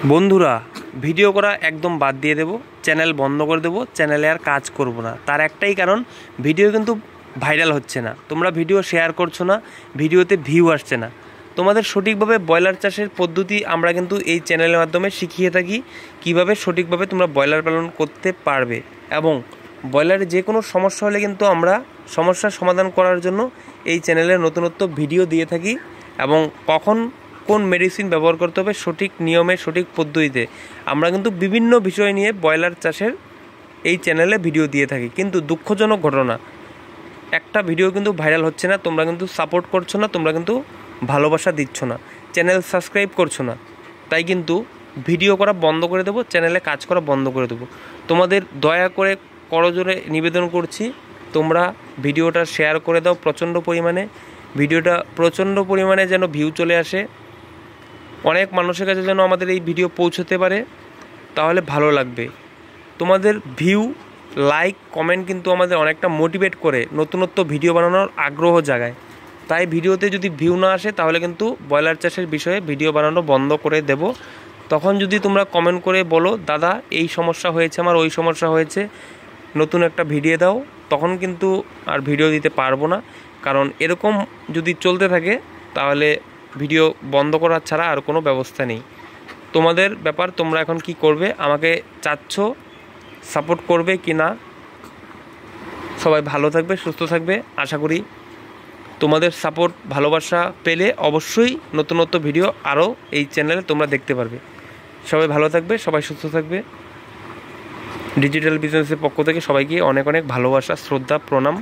বন্ধুরা, ভিডিও করা একদম বাদ দিয়ে দেব, চ্যানেল বন্ধ করে দেব, চ্যানেলে আর কাজ করব না। তার একটাই কারণ, ভিডিও কিন্তু ভাইরাল হচ্ছে না, তোমরা ভিডিও শেয়ার করছো না, ভিডিওতে ভিউ আসছে না। তোমাদের সঠিকভাবে ব্রয়লার চাষের পদ্ধতি আমরা কিন্তু এই চ্যানেলের মাধ্যমে শিখিয়ে থাকি, কিভাবে সঠিকভাবে তোমরা ব্রয়লার পালন করতে পারবে। এবং ব্রয়লারে যে কোনো সমস্যা হলে কিন্তু আমরা সমস্যার সমাধান করার জন্য এই চ্যানেলে নতুনত্ব ভিডিও দিয়ে থাকি। এবং কখন কোন মেডিসিন ব্যবহার করতে হবে সঠিক নিয়মে, সঠিক পদ্ধতিতে আমরা কিন্তু বিভিন্ন বিষয় নিয়ে ব্রয়লার চাষের এই চ্যানেলে ভিডিও দিয়ে থাকি। কিন্তু দুঃখজনক ঘটনা, একটা ভিডিও কিন্তু ভাইরাল হচ্ছে না, তোমরা কিন্তু সাপোর্ট করছো না, তোমরা কিন্তু ভালোবাসা দিচ্ছ না, চ্যানেল সাবস্ক্রাইব করছো না। তাই কিন্তু ভিডিও করা বন্ধ করে দেবো, চ্যানেলে কাজ করা বন্ধ করে দেবো। তোমাদের দয়া করে করজোরে নিবেদন করছি, তোমরা ভিডিওটা শেয়ার করে দাও প্রচণ্ড পরিমাণে, ভিডিওটা প্রচণ্ড পরিমাণে যেন ভিউ চলে আসে, অনেক মানুষের কাছে যেন আমাদের এই ভিডিও পৌঁছতে পারে, তাহলে ভালো লাগবে। তোমাদের ভিউ, লাইক, কমেন্ট কিন্তু আমাদের অনেকটা মোটিভেট করে, নতুনত্ব ভিডিও বানানোর আগ্রহ জাগায়। তাই ভিডিওতে যদি ভিউ না আসে তাহলে কিন্তু ব্রয়লার চাষের বিষয়ে ভিডিও বানানো বন্ধ করে দেব। তখন যদি তোমরা কমেন্ট করে বলো, দাদা এই সমস্যা হয়েছে আমার, ওই সমস্যা হয়েছে, নতুন একটা ভিডিও দাও, তখন কিন্তু আর ভিডিও দিতে পারবো না। কারণ এরকম যদি চলতে থাকে তাহলে ভিডিও বন্ধ করার ছাড়া আর কোনো ব্যবস্থা নেই। তোমাদের ব্যাপার, তোমরা এখন কি করবে, আমাকে চাচ্ছ সাপোর্ট করবে কি না। সবাই ভালো থাকবে, সুস্থ থাকবে। আশা করি তোমাদের সাপোর্ট, ভালোবাসা পেলে অবশ্যই নতুনত্ব ভিডিও আরও এই চ্যানেলে তোমরা দেখতে পারবে। সবাই ভালো থাকবে, সবাই সুস্থ থাকবে। ডিজিটাল বিজনেসের পক্ষ থেকে সবাইকে অনেক অনেক ভালোবাসা, শ্রদ্ধা, প্রণাম।